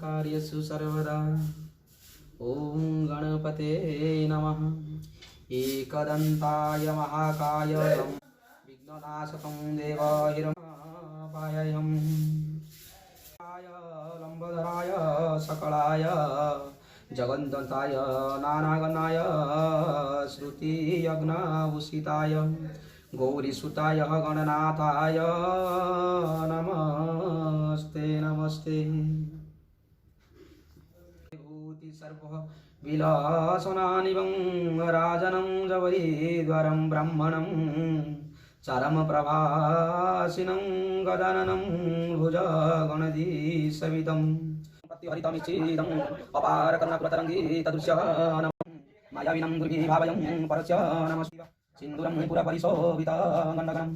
कार्यसु सर्वदा। ओम गणपते नमः। एकदन्ताय महाकाय विघ्ननाशकं देवहिरण्यपायहम् लंबोदराय सकलाय जगन्दाय नानागणाय श्रुतियज्ञभूषिताय गौरीसुताय गणनाथाय नमस्ते नमस्ते। भूति सर्व विलासनानिवं राजनं जवैद्वरं ब्रह्मणं चरम प्रभासिनं गजाननं भुजगणधीशविदं प्रतिहरितमिच्छिदम् अपार करुणाकृतरङ्गी तदृश्यनं मायाविनं दुर्विभावयं परस्य नमः सिन्दूरं पुरपरिशोभितं गण्डकम्